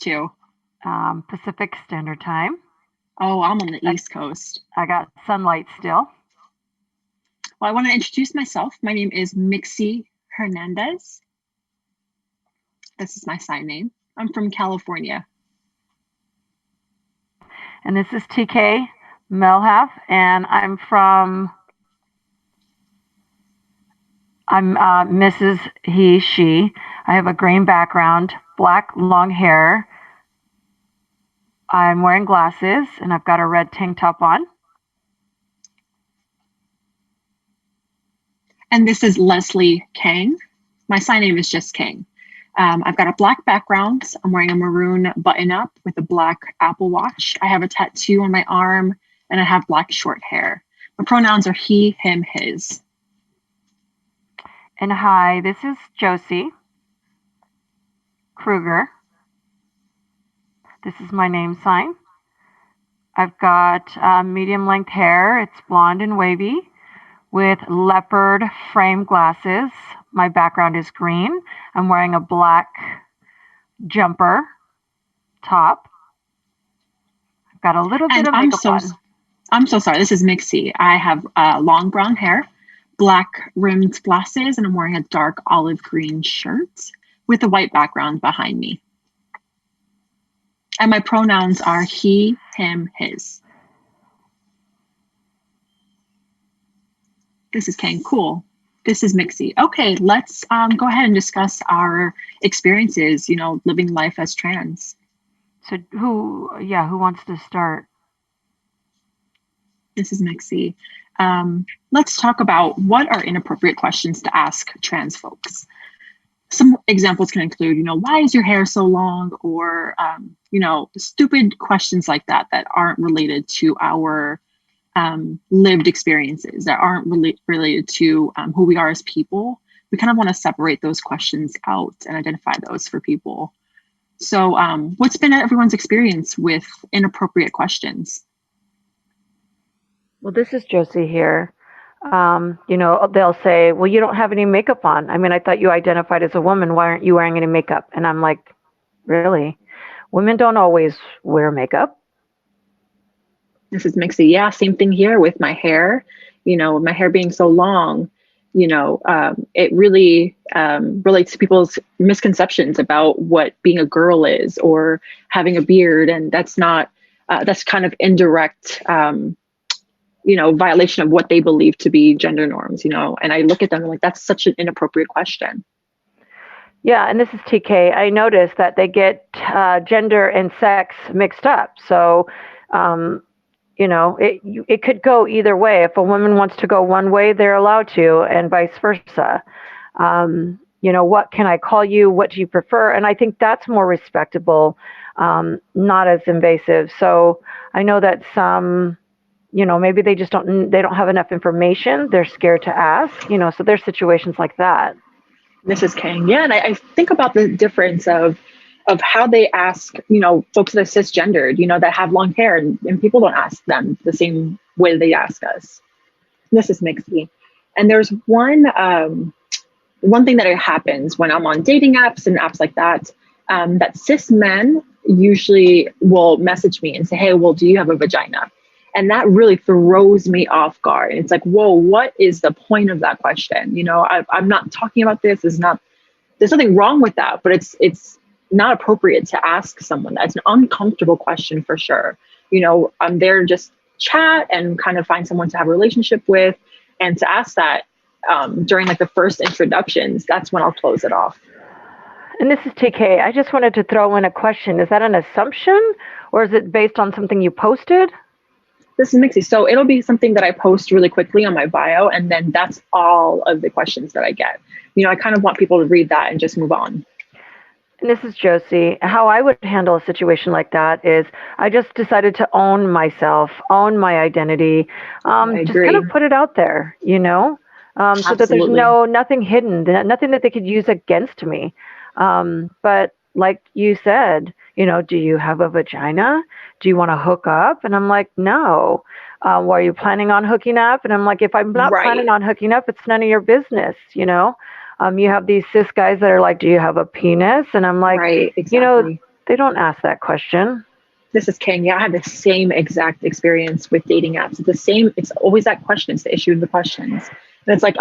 to? Pacific Standard Time. Oh, I'm on the East Coast. I got sunlight still. Well, I want to introduce myself. My name is Mixxie Hernandez. This is my sign name. I'm from California. And this is TK Mehlhaff, and I'm Mrs. He, she. I have a green background, black long hair. I'm wearing glasses, and I've got a red tank top on. And this is Leslye Kang. My sign name is just Kang. I've got a black background. I'm wearing a maroon button-up with a black Apple Watch. I have a tattoo on my arm, and I have black short hair. My pronouns are he, him, his. And hi, this is Josephine Krueger. This is my name sign. I've got medium length hair. It's blonde and wavy with leopard frame glasses. My background is green. I'm wearing a black jumper top. I've got a little bit of makeup on. I'm so sorry. This is Mixxie. I have long brown hair, black rimmed glasses, and I'm wearing a dark olive green shirt with a white background behind me. And my pronouns are he, him, his. This is Kang. Cool. This is Mixxie. Okay, let's go ahead and discuss our experiences, living life as trans. So who wants to start? This is Mixxie. Let's talk about what are inappropriate questions to ask trans folks. Some examples can include, why is your hair so long? Or, stupid questions like that aren't related to our lived experiences, that aren't related to who we are as people. We kind of want to separate those questions out and identify those for people. So what's been everyone's experience with inappropriate questions? Well, this is Josie here. They'll say, well, you don't have any makeup on. I mean, I thought you identified as a woman. Why aren't you wearing any makeup? And I'm like, really? Women don't always wear makeup. This is Mixxie. Yeah, same thing here with my hair. My hair being so long, it really relates to people's misconceptions about what being a girl is or having a beard. And that's not, that's kind of indirect, violation of what they believe to be gender norms, and I look at them and like, that's such an inappropriate question. Yeah. And this is TK. I noticed that they get gender and sex mixed up. So, it could go either way. If a woman wants to go one way, they're allowed to, and vice versa. What can I call you? What do you prefer? And I think that's more respectable, not as invasive. So I know that some, maybe they don't have enough information. They're scared to ask, so there's situations like that. Mrs. Kang. Yeah. And I think about the difference of how they ask, folks that are cisgendered, that have long hair, and people don't ask them the same way they ask us. This is Mixxie. And there's one thing that happens when I'm on dating apps and apps like that, that cis men usually will message me and say, hey, well, do you have a vagina? And that really throws me off guard. And it's like, whoa, what is the point of that question? I'm not talking about this. There's nothing wrong with that, but it's not appropriate to ask someone. That's an uncomfortable question for sure. I'm there to just chat and kind of find someone to have a relationship with, and to ask that during like the first introductions, that's when I'll close it off. And this is TK. I just wanted to throw in a question. Is that an assumption, or is it based on something you posted? This is Mixxie. So it'll be something that I post really quickly on my bio, and then that's all of the questions that I get. I kind of want people to read that and just move on. And this is Josie. How I would handle a situation like that is I just decided to own myself, own my identity, just kind of put it out there, so that there's nothing hidden, nothing that they could use against me. But like you said, do you have a vagina? Do you want to hook up? And I'm like, no. Well, are you planning on hooking up? And I'm like, if I'm not planning on hooking up, it's none of your business, You have these cis guys that are like, do you have a penis? And I'm like, They don't ask that question. This is Kang. Yeah, I had the same exact experience with dating apps. It's the same. It's always that question. It's the issue of the questions. And it's like,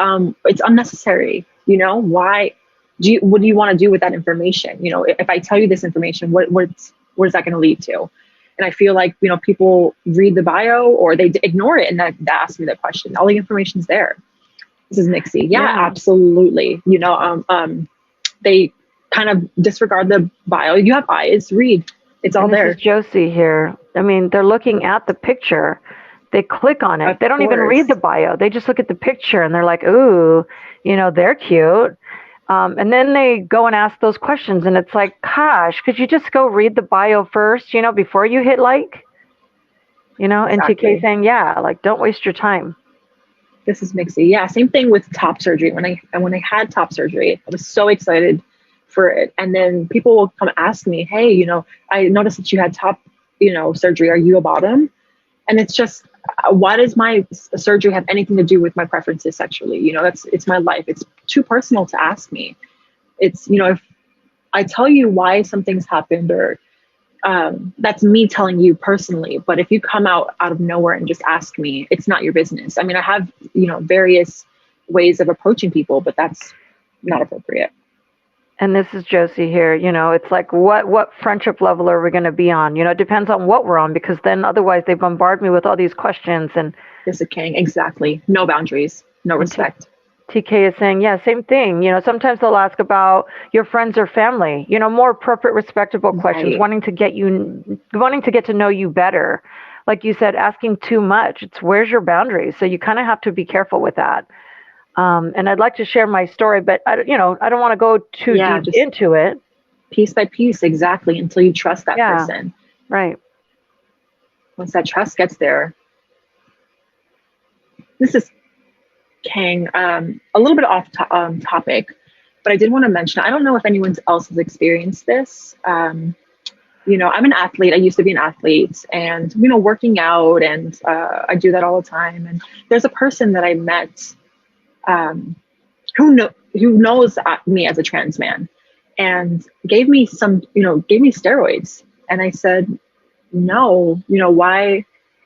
it's unnecessary. Why what do you want to do with that information? If I tell you this information, where's that going to lead to? And I feel like, people read the bio or they ignore it and that ask me that question. All the information's there. This is Mixxie. Yeah, absolutely. They kind of disregard the bio. You have eyes, read. It's all there. This is Josie here. I mean, they're looking at the picture. They click on it. They don't even read the bio. They just look at the picture and they're like, ooh, they're cute. And then they go and ask those questions. And it's like, gosh, could you just go read the bio first, before you hit like? And TK saying, yeah, like, don't waste your time. This is Mixxie. Yeah, same thing with top surgery. When I had top surgery, I was so excited for it. And then people will come ask me, hey, I noticed that you had top, surgery. Are you a bottom? And it's just, why does my surgery have anything to do with my preferences sexually? It's my life. It's too personal to ask me. It's, if I tell you why something's happened or that's me telling you personally. But if you come out of nowhere and just ask me, it's not your business. I mean, I have, various ways of approaching people, but that's not appropriate. And this is Josie here. It's like, what friendship level are we going to be on? It depends on what we're on, because then otherwise they bombard me with all these questions. And this is Kang. Exactly. No boundaries, no respect. TK is saying, yeah, same thing. Sometimes they'll ask about your friends or family, more appropriate, respectable questions, wanting to get to know you better. Like you said, asking too much. It's where's your boundaries? So you kind of have to be careful with that. And I'd like to share my story, but I don't want to go too deep into it. Piece by piece, exactly, until you trust that person. Right. Once that trust gets there. This is Kang, a little bit off topic, but I did want to mention, I don't know if anyone else has experienced this. I'm an athlete. I used to be an athlete and, working out, and I do that all the time. And there's a person that I met who knows me as a trans man and gave me steroids. And I said, no, why?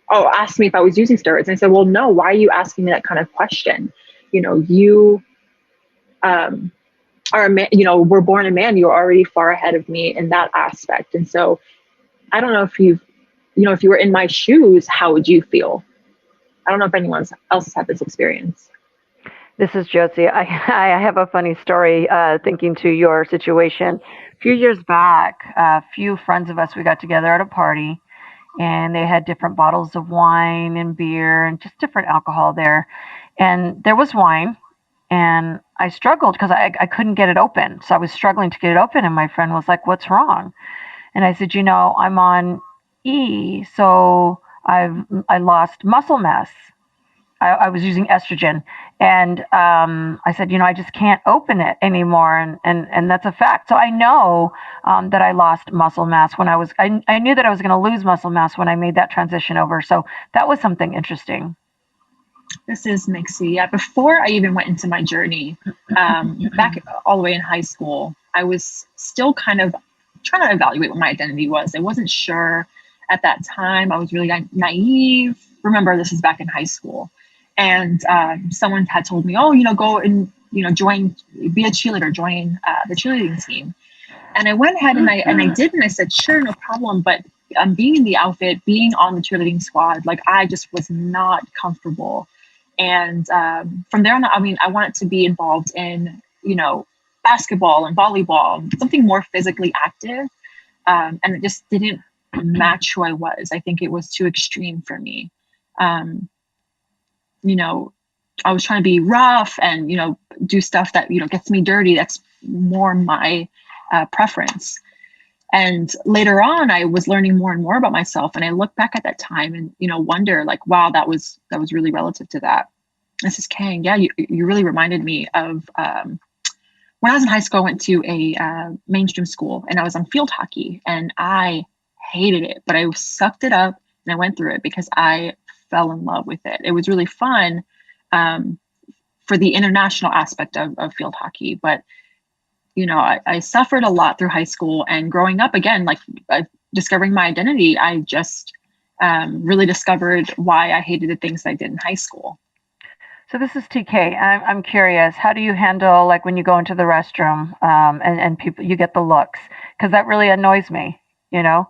Oh, asked me if I was using steroids. And I said, well, no, why are you asking me that kind of question? You are a man, we're born a man, you're already far ahead of me in that aspect. And so I don't know if if you were in my shoes, how would you feel? I don't know if anyone else has had this experience. This is Josie. I have a funny story thinking to your situation. A few years back, a few friends of us, we got together at a party, and they had different bottles of wine and beer and just different alcohol there. And there was wine, and I struggled because I couldn't get it open. So I was struggling to get it open, and my friend was like, what's wrong? And I said, I'm on E, so I lost muscle mass. I was using estrogen, and I said, I just can't open it anymore, and that's a fact. So I know that I lost muscle mass when I knew that I was going to lose muscle mass when I made that transition over. So that was something interesting. This is Mixxie. Yeah, before I even went into my journey, back all the way in high school, I was still kind of trying to evaluate what my identity was. I wasn't sure at that time. I was really naive. Remember, this is back in high school. And someone had told me, oh, go and, join, be a cheerleader, join the cheerleading team. And I went ahead and I did, and I said, sure, no problem. But being in the outfit, being on the cheerleading squad, like I just was not comfortable. And from there on, I wanted to be involved in, basketball and volleyball, something more physically active. And it just didn't match who I was. I think it was too extreme for me. I was trying to be rough and, do stuff that, gets me dirty. That's more my preference. And later on, I was learning more and more about myself. And I look back at that time and, wonder like, wow, that was really relative to that. This is Kang. Yeah, you really reminded me of when I was in high school, I went to a mainstream school and I was on field hockey and I hated it, but I sucked it up and I went through it because I fell in love with it. It was really fun for the international aspect of field hockey, but I suffered a lot through high school, and growing up again, like discovering my identity, I just really discovered why I hated the things that I did in high school. So this is TK. I'm curious, how do you handle like when you go into the restroom and people, you get the looks? Because that really annoys me, that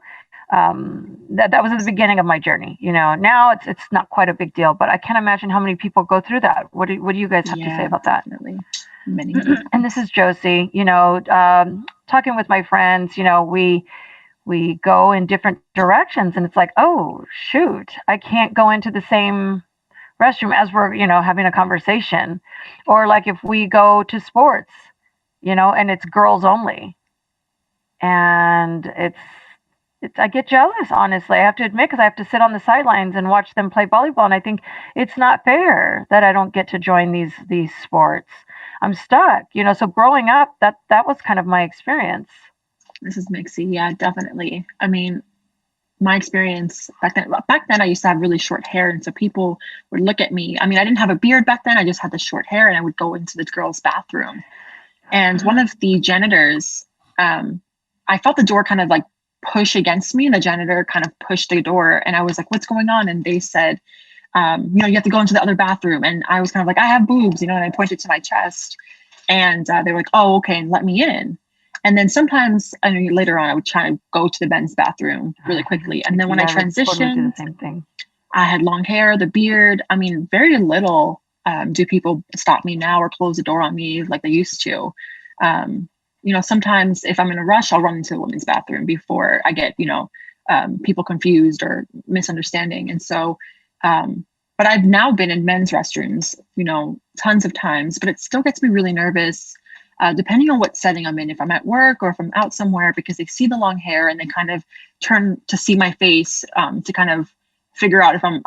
was at the beginning of my journey. Now it's not quite a big deal, but I can't imagine how many people go through that. What do you guys have to say about that? Definitely. Many. And this is Josie. Talking with my friends, we go in different directions, and it's like, oh shoot, I can't go into the same restroom as we're having a conversation. Or like if we go to sports, and it's girls only, and it's I get jealous, honestly, I have to admit, because I have to sit on the sidelines and watch them play volleyball, and I think it's not fair that I don't get to join these sports. I'm stuck, so growing up, that was kind of my experience. This is Mixxie. Yeah, definitely. I mean, my experience back then I used to have really short hair, and so people would look at me. I mean, I didn't have a beard back then, I just had the short hair, and I would go into the girls' bathroom, and one of the janitors, I felt the door kind of like push against me, and the janitor kind of pushed the door, and I was like, what's going on? And they said, you have to go into the other bathroom. And I was kind of like, I have boobs, and I pointed to my chest, and they were like, oh, okay, and let me in. And then sometimes, later on, I would try to go to the men's bathroom really quickly. And then when I transitioned, the same thing. I had long hair, the beard. I mean, very little do people stop me now or close the door on me like they used to. Sometimes if I'm in a rush, I'll run into the women's bathroom before I get, people confused or misunderstanding. And so, but I've now been in men's restrooms, tons of times, but it still gets me really nervous. Depending on what setting I'm in, if I'm at work or if I'm out somewhere, because they see the long hair and they kind of turn to see my face to kind of figure out if I'm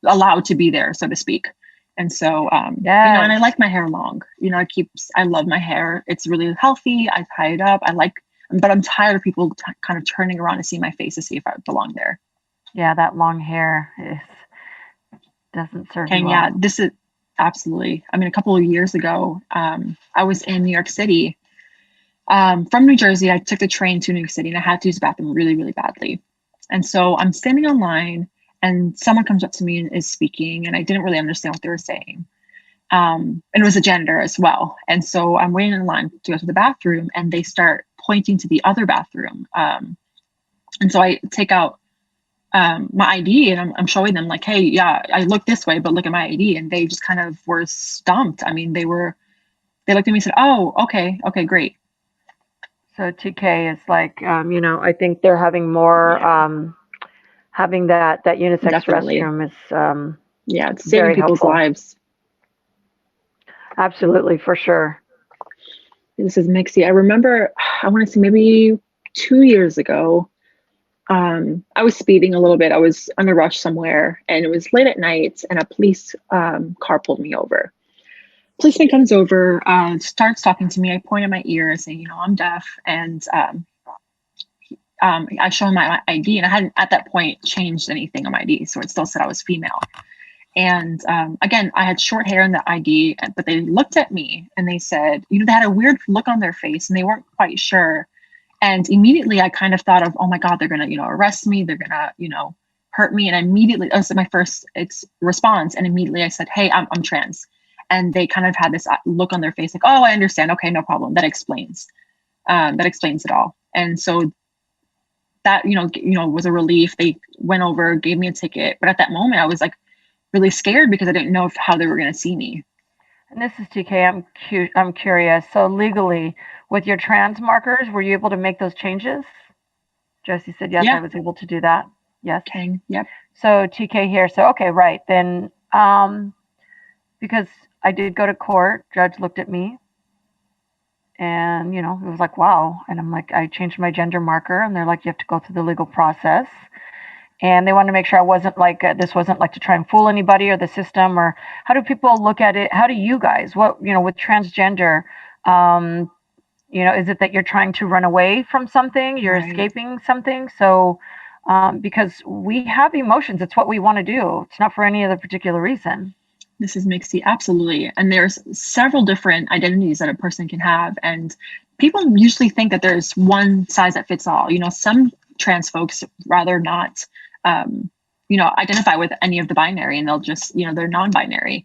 allowed to be there, so to speak. And so, and I like my hair long. I love my hair. It's really healthy. I tie it up. But I'm tired of people kind of turning around to see my face to see if I belong there. Yeah, that long hair doesn't serve you well. Yeah, this is. Absolutely. I mean, a couple of years ago, I was in New York City. From New Jersey, I took the train to New York City, and I had to use the bathroom really, really badly. And so I'm standing on line, and someone comes up to me and is speaking, and I didn't really understand what they were saying. And it was a janitor as well. And so I'm waiting in line to go to the bathroom, and they start pointing to the other bathroom. And so I take out my ID, and I'm showing them like, hey, yeah, I look this way, but look at my ID. And they just kind of were stumped. I mean, they looked at me and said, oh, okay, great. So TK is like, I think they're having more, having that unisex Definitely. restroom is, it's saving people's lives. Absolutely, for sure. This is Mixxie. I remember, I want to say maybe 2 years ago, I was speeding a little bit. I was on a rush somewhere, and it was late at night, and a police car pulled me over. Policeman comes over, starts talking to me. I point at my ear and say, I'm deaf. And I show him my ID, and I hadn't at that point changed anything on my ID, so it still said I was female. And again, I had short hair in the ID, but they looked at me and they said, they had a weird look on their face, and they weren't quite sure. And immediately I kind of thought of, oh my God, they're going to, arrest me. They're going to, hurt me. And immediately, that was my first response. And immediately I said, hey, I'm trans. And they kind of had this look on their face like, oh, I understand. Okay, no problem. That explains it all. And so that, was a relief. They went over, gave me a ticket. But at that moment I was like really scared because I didn't know how they were going to see me. And this is TK. I'm curious. So legally, with your trans markers, were you able to make those changes? Josie said, yes, I was able to do that. Yes. Okay. Yep. So TK here. So, okay, right. Then, because I did go to court, judge looked at me and, it was like, wow. And I'm like, I changed my gender marker, and they're like, you have to go through the legal process. And they wanted to make sure I wasn't like, this wasn't like to try and fool anybody or the system, or how do people look at it? How do you guys, with transgender, is it that you're trying to run away from something, you're escaping something? So, because we have emotions, it's what we want to do. It's not for any other particular reason. This is Mixxie, absolutely. And there's several different identities that a person can have. And people usually think that there's one size that fits all. You know, some trans folks rather not, identify with any of the binary, and they'll just, they're non-binary.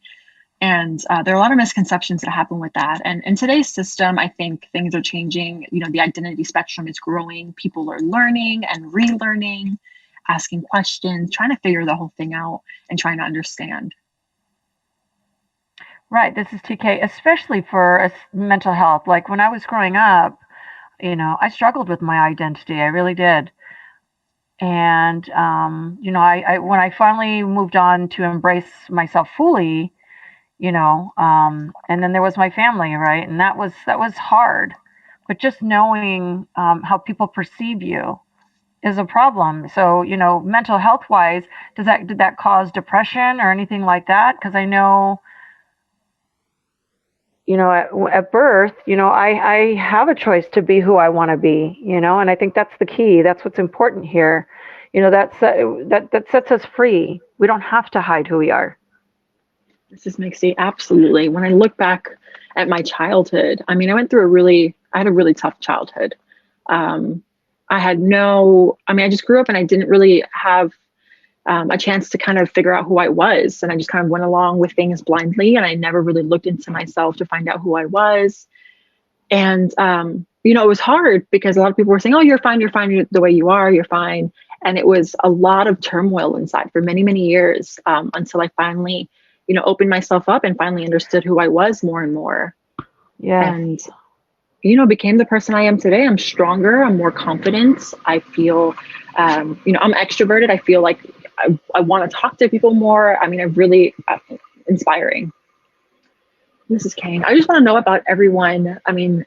And there are a lot of misconceptions that happen with that. And in today's system, I think things are changing. You know, the identity spectrum is growing. People are learning and relearning, asking questions, trying to figure the whole thing out and trying to understand. Right. This is TK, especially for mental health. Like when I was growing up, I struggled with my identity. I really did. And, I when I finally moved on to embrace myself fully, and then there was my family, right? And that was hard. But just knowing how people perceive you is a problem. So, mental health wise, did that cause depression or anything like that? Because I know, at birth, I have a choice to be who I want to be, and I think that's the key. That's what's important here. That sets us free. We don't have to hide who we are. This is Mixxie. Absolutely. When I look back at my childhood, I mean, I had a really tough childhood. I just grew up and I didn't really have a chance to kind of figure out who I was. And I just kind of went along with things blindly. And I never really looked into myself to find out who I was. And, it was hard because a lot of people were saying, oh, you're fine. You're fine the way you are. You're fine. And it was a lot of turmoil inside for many, many years until I finally, opened myself up and finally understood who I was more and more. Yeah. And, became the person I am today. I'm stronger. I'm more confident. I feel, I'm extroverted. I feel like I want to talk to people more. I mean, I really inspiring. Mrs. Kang, I just want to know about everyone. I mean,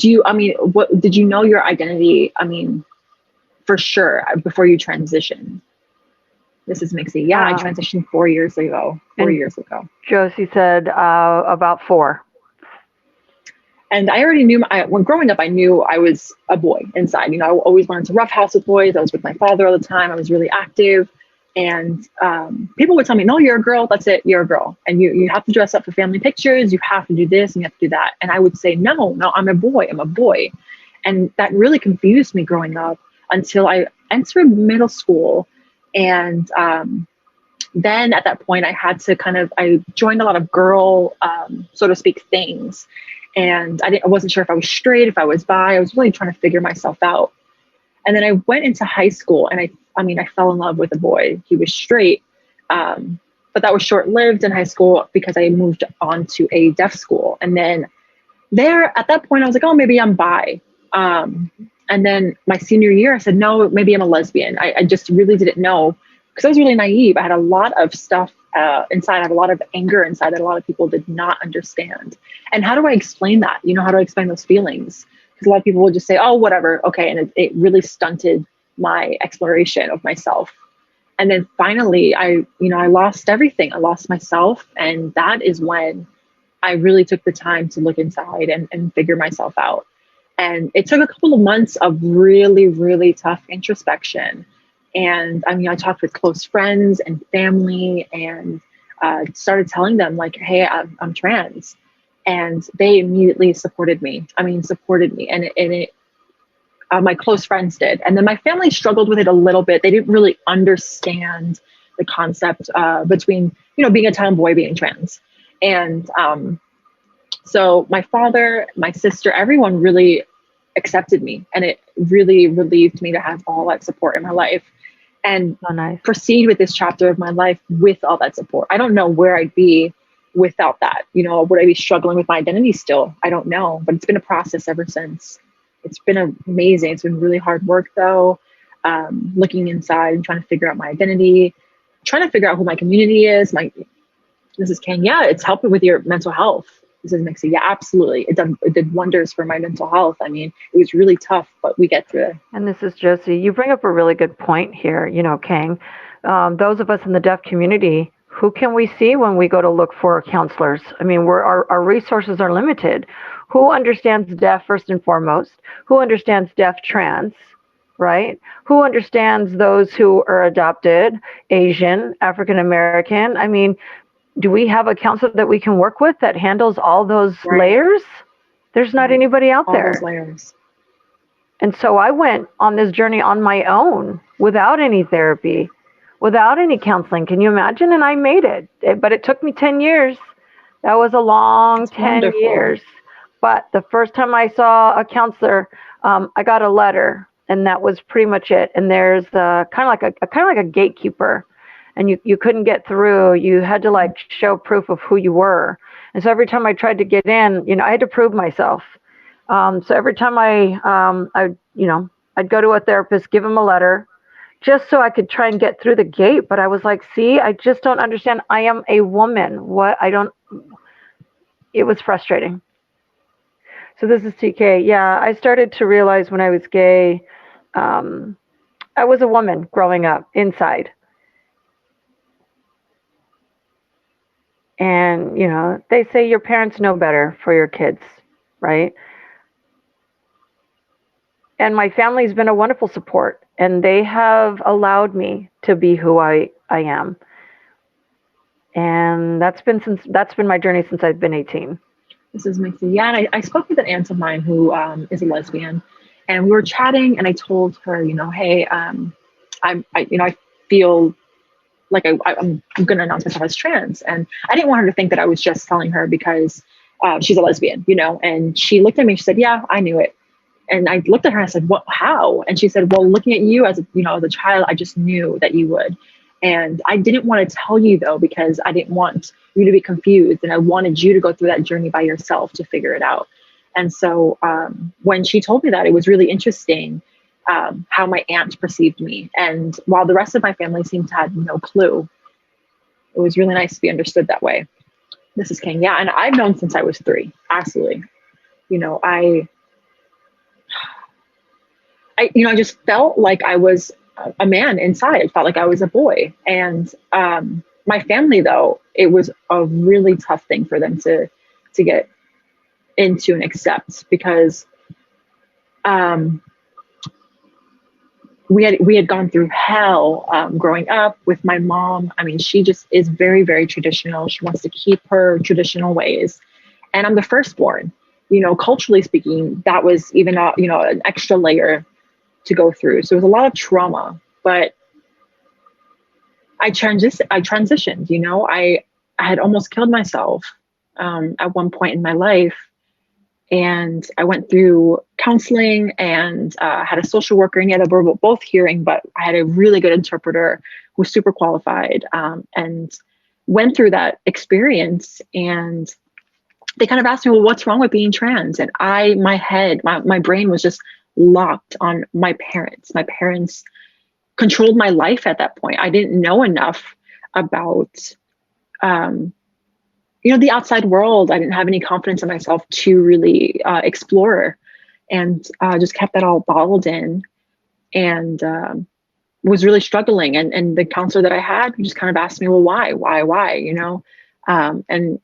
what did you know your identity? I mean, for sure, before you transitioned. This is Mixxie. Yeah, I transitioned 4 years ago. 4 years ago. Josie said about 4. And I already knew, when growing up, I knew I was a boy inside. I always wanted to roughhouse with boys. I was with my father all the time. I was really active. And people would tell me, no, you're a girl. That's it. You're a girl. And you have to dress up for family pictures. You have to do this and you have to do that. And I would say, no, I'm a boy. I'm a boy. And that really confused me growing up until I entered middle school. And then at that point, I had to I joined a lot of girl, so to speak, things. And I wasn't sure if I was straight, if I was bi. I was really trying to figure myself out. And then I went into high school and I fell in love with a boy. He was straight, but that was short-lived in high school because I moved on to a deaf school. And then at that point, I was like, oh, maybe I'm bi. And then my senior year, I said, no, maybe I'm a lesbian. I just really didn't know because I was really naive. I had a lot of stuff inside. I had a lot of anger inside that a lot of people did not understand. And how do I explain that? How do I explain those feelings? Because a lot of people will just say, oh, whatever. Okay. And it really stunted my exploration of myself. And then finally, I lost everything. I lost myself. And that is when I really took the time to look inside and figure myself out. And it took a couple of months of really, really tough introspection. And I talked with close friends and family and started telling them like, hey, I'm trans. And they immediately supported me. And my close friends did. And then my family struggled with it a little bit. They didn't really understand the concept between, being a tomboy, being trans. And so my father, my sister, everyone really accepted me. And it really relieved me to have all that support in my life and proceed with this chapter of my life with all that support. I don't know where I'd be without that. Would I be struggling with my identity still? I don't know, but it's been a process ever since. It's been amazing. It's been really hard work though. Looking inside and trying to figure out my identity, trying to figure out who my community is. This is Kang. Yeah, it's helping with your mental health. This is Mixxie. Yeah, absolutely. It did wonders for my mental health. I mean, it was really tough, but we get through it. And this is Josie. You bring up a really good point here, Kang. Those of us in the deaf community, who can we see when we go to look for counselors? I mean, our resources are limited. Who understands deaf first and foremost? Who understands deaf trans, right? Who understands those who are adopted, Asian, African American? I mean, do we have a counselor that we can work with that handles all those layers? There's not anybody out there. All those layers. And so I went on this journey on my own without any therapy, without any counseling. Can you imagine? And I made it. But it took me 10 years. That was a long 10 years. But the first time I saw a counselor, I got a letter, and that was pretty much it. And there's kind of like a gatekeeper, and you couldn't get through. You had to like show proof of who you were. And so every time I tried to get in, I had to prove myself. So every time I'd go to a therapist, give him a letter, just so I could try and get through the gate. But I was like, see, I just don't understand. I am a woman. It was frustrating. So this is TK. Yeah, I started to realize when I was gay, I was a woman growing up inside. And, they say your parents know better for your kids, right? And my family's been a wonderful support, and they have allowed me to be who I am. And that's been my journey since I've been 18. This is Mixxie. Yeah, and I spoke with an aunt of mine who is a lesbian, and we were chatting, and I told her, hey, I feel like I'm going to announce myself as trans, and I didn't want her to think that I was just telling her because she's a lesbian, and she looked at me and she said, yeah, I knew it. And I looked at her and I said, what, how? And she said, well, looking at you as a child, I just knew that you would. And I didn't want to tell you though, because I didn't want you to be confused. And I wanted you to go through that journey by yourself to figure it out. And so when she told me that, it was really interesting how my aunt perceived me. And while the rest of my family seemed to have no clue, it was really nice to be understood that way. This is Kang. Yeah. And I've known since I was 3. Absolutely. I just felt like I was a man inside. It felt like I was a boy. And my family, though, it was a really tough thing for them to get into and accept, because we had gone through hell growing up with my mom. I mean, she just is very, very traditional. She wants to keep her traditional ways. And I'm the firstborn. Culturally speaking, that was even an extra layer to go through. So it was a lot of trauma, but I transitioned, I had almost killed myself at one point in my life. And I went through counseling and had a social worker, and they were both hearing, but I had a really good interpreter who was super qualified, and went through that experience. And they kind of asked me, well, what's wrong with being trans? And my brain was just locked on my parents. My parents controlled my life at that point. I didn't know enough about, the outside world. I didn't have any confidence in myself to really explore, and just kept that all bottled in, and was really struggling. And the counselor that I had just kind of asked me, well, why, and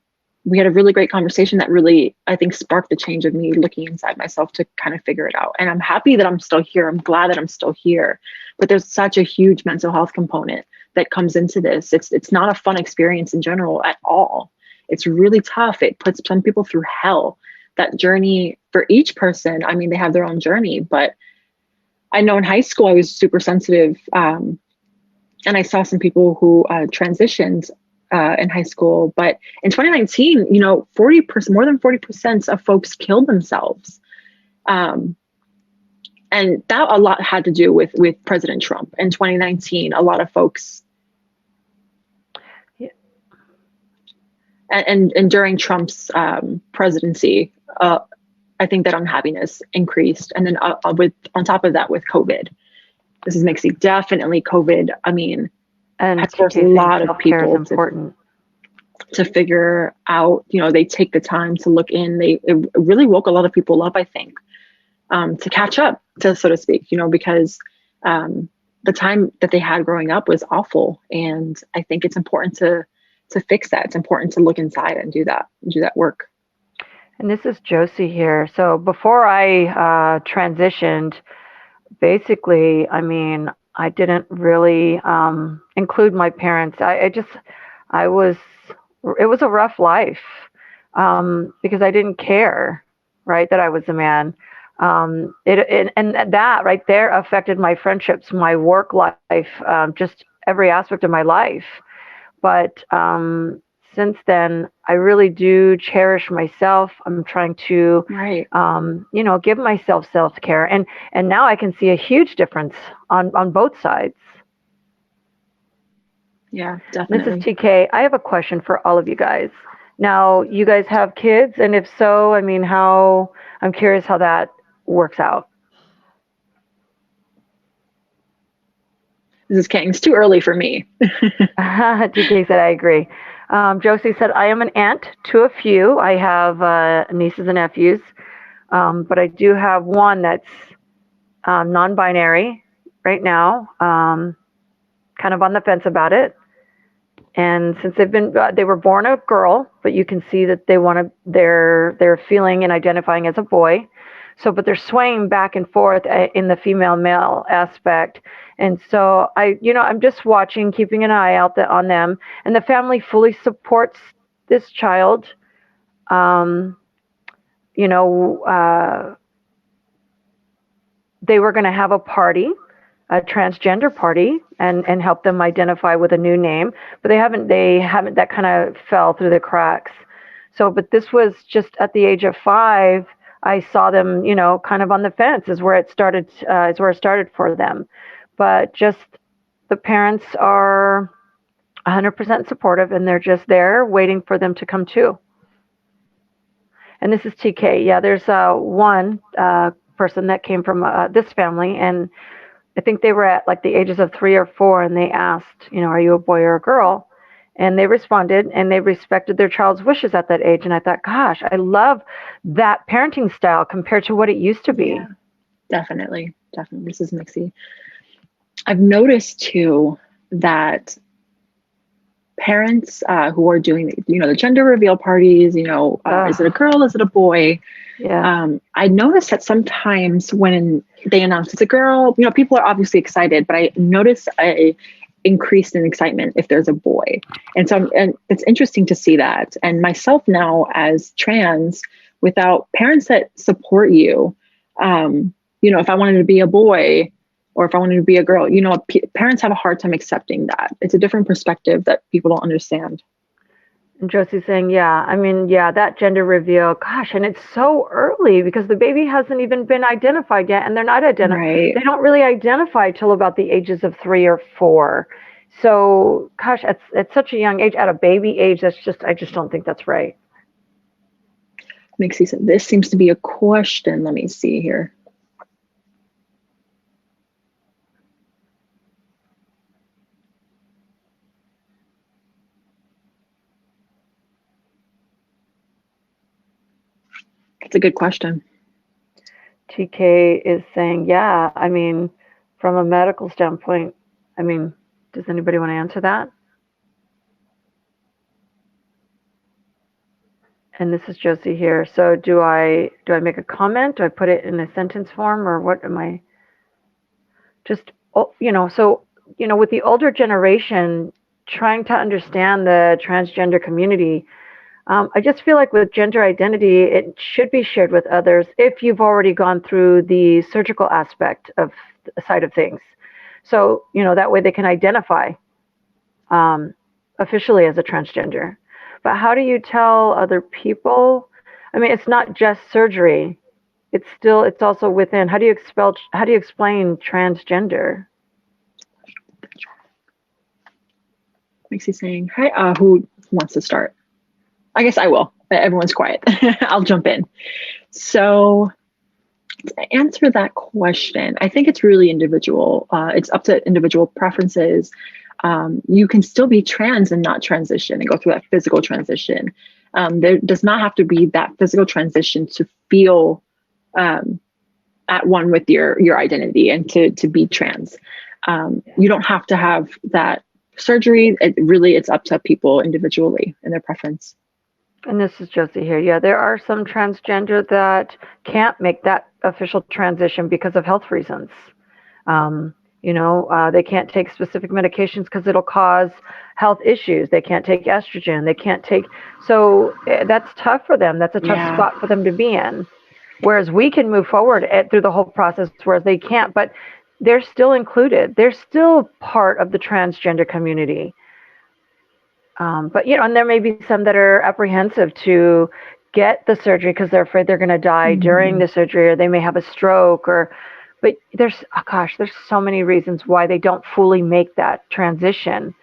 we had a really great conversation that really, I think, sparked the change of me looking inside myself to kind of figure it out. And I'm happy that I'm still here. I'm glad that I'm still here. But there's such a huge mental health component that comes into this. It's not a fun experience in general at all. It's really tough. It puts some people through hell. That journey for each person, I mean, they have their own journey. But I know in high school, I was super sensitive. And I saw some people who transitioned in high school, but in 2019, 40%, more than 40% of folks killed themselves. And that a lot had to do with President Trump in 2019. A lot of folks, and during Trump's presidency, I think that unhappiness increased. And then on top of that, with COVID, this is Mixxie, definitely COVID. I mean, and has forced a lot of people to figure out, they take the time to look in. It really woke a lot of people up, I think, to catch up, so to speak, because the time that they had growing up was awful. And I think it's important to fix that. It's important to look inside and do that work. And this is Josie here. So before I transitioned, basically, I mean, I didn't really include my parents. I was it was a rough life, because I didn't care, right, that I was a man. And that right there affected my friendships, my work life, just every aspect of my life. But since then, I really do cherish myself. I'm trying to, right. Give myself self-care. And now I can see a huge difference on both sides. Yeah, definitely. This is TK. I have a question for all of you guys. Now, you guys have kids, and if so, I mean, I'm curious how that works out. This is Kang. It's too early for me. TK said, I agree. Josie said, I am an aunt to a few. I have nieces and nephews, but I do have one that's non-binary right now, kind of on the fence about it. And since they were born a girl, but you can see that they're feeling and identifying as a boy. So, but they're swaying back and forth in the female male aspect. And so I'm just watching, keeping an eye out on them, and the family fully supports this child. They were going to have a party, a transgender party, and help them identify with a new name, but they haven't, that kind of fell through the cracks. So, but this was just at the age of 5, I saw them, kind of on the fence is where it started for them. But just the parents are 100% supportive, and they're just there waiting for them to come to. And this is TK. Yeah, there's one person that came from this family, and I think they were at like the ages of 3 or 4, and they asked, are you a boy or a girl? And they responded, and they respected their child's wishes at that age. And I thought, gosh, I love that parenting style compared to what it used to be. Yeah, definitely. This is Mixxie. I've noticed too that parents who are doing, the gender reveal parties, is it a girl? Is it a boy? Yeah. I noticed that sometimes when they announce it's a girl, people are obviously excited, but I notice a increase in excitement if there's a boy. And it's interesting to see that. And myself now as trans, without parents that support you, if I wanted to be a boy or if I wanted to be a girl, parents have a hard time accepting that. It's a different perspective that people don't understand. And Josie's saying, that gender reveal, gosh, and it's so early because the baby hasn't even been identified yet, and they're not identified. Right. They don't really identify till about the ages of 3 or 4. So, gosh, at such a young age, at a baby age, I just don't think that's right. Mixxie said, this seems to be a question. Let me see here. It's a good question. TK is saying, from a medical standpoint, does anybody want to answer that? And this is Josie here. So do I make a comment? Do I put it in a sentence form, or what am I? Just, with the older generation trying to understand the transgender community, I just feel like with gender identity, it should be shared with others if you've already gone through the surgical aspect of the side of things. So, that way they can identify officially as a transgender. But how do you tell other people? It's not just surgery. It's also within. How do you explain transgender? Mixxie saying, hi, who wants to start? I guess I will. Everyone's quiet. I'll jump in. So to answer that question, I think it's really individual. It's up to individual preferences. You can still be trans and not transition and go through that physical transition. There does not have to be that physical transition to feel at one with your identity and to be trans. You don't have to have that surgery. It's up to people individually and their preference. And this is Josie here. Yeah, there are some transgender that can't make that official transition because of health reasons. They can't take specific medications because it'll cause health issues. They can't take estrogen. They can't take, so that's tough for them. That's a tough spot for them to be in. Whereas we can move forward through the whole process, whereas they can't, but they're still included. They're still part of the transgender community. But, you know, and there may be some that are apprehensive to get the surgery because they're afraid they're going to die during the surgery, or they may have a stroke, but there's so many reasons why they don't fully make that transition.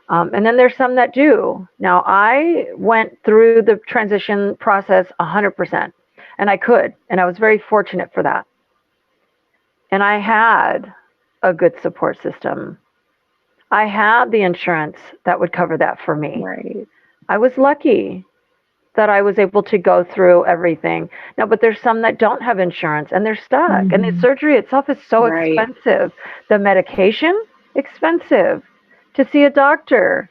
And then there's some that do. Now, I went through the transition process 100%, and I was very fortunate for that. And I had a good support system. I had the insurance that would cover that for me. Right. I was lucky that I was able to go through everything. Now, but there's some that don't have insurance and they're stuck. And the surgery itself is so expensive. The medication, expensive. To see a doctor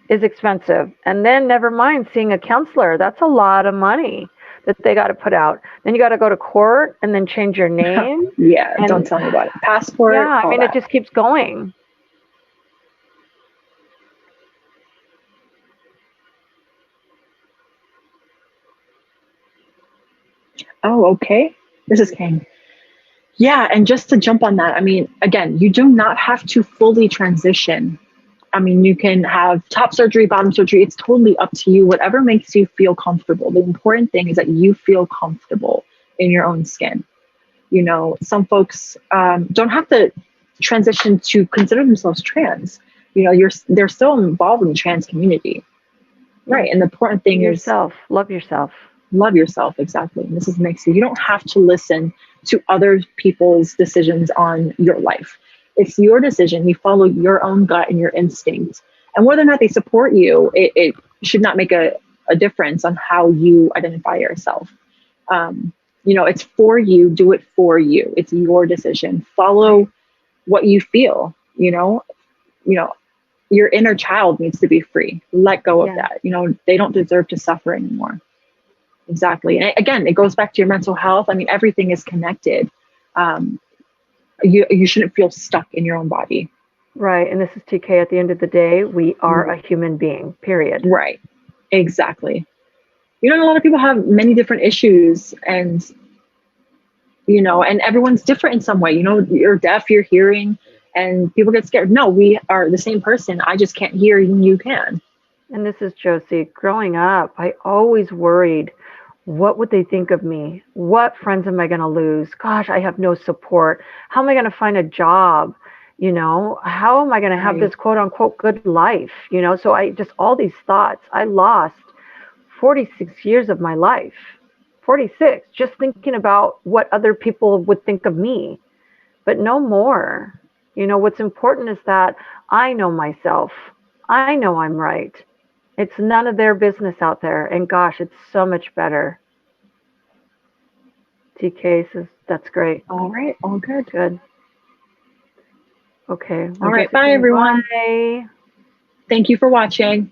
is expensive. And then never mind seeing a counselor. That's a lot of money that they got to put out. Then you got to go to court and then change your name. Don't tell me about it. Passport. Yeah, I mean, it just keeps going. Oh, okay. This is Kang. Yeah, and just to jump on that, I mean, again, you do not have to fully transition. I mean, you can have top surgery, bottom surgery. It's totally up to you, whatever makes you feel comfortable. The important thing is that you feel comfortable in your own skin. You know, some folks don't have to transition to consider themselves trans. You know, they're still involved in the trans community. Right. And the important thing is love yourself. Love yourself, exactly. And this is Mixxie. You don't have to listen to other people's decisions on your life. It's your decision. You follow your own gut and your instinct. And whether or not they support you, it should not make a difference on how you identify yourself. You know, it's for you. Do it for you. It's your decision. Follow what you feel. You know, your inner child needs to be free. Let go of that. You know, they don't deserve to suffer anymore. Exactly. And again, it goes back to your mental health. I mean, everything is connected. You shouldn't feel stuck in your own body. Right. And this is TK. At the end of the day, we are a human being, period. Right. Exactly. You know, a lot of people have many different issues, and, you know, and everyone's different in some way. You know, you're deaf, you're hearing, and people get scared. No, we are the same person. I just can't hear and you can. And this is Josie. Growing up, I always worried, what would they think of me? What friends am I going to lose? Gosh, I have no support. How am I going to find a job? You know, how am I going to have this quote unquote good life? You know, so all these thoughts. I lost 46 years of my life, 46, just thinking about what other people would think of me, but no more. You know, what's important is that I know myself. I know I'm right. It's none of their business out there. And gosh, it's so much better. TK says, that's great. All right. All good. Good. Okay. All right. Bye, everyone. Bye. Thank you for watching.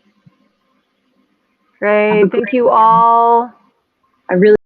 Great. Thank you all. I really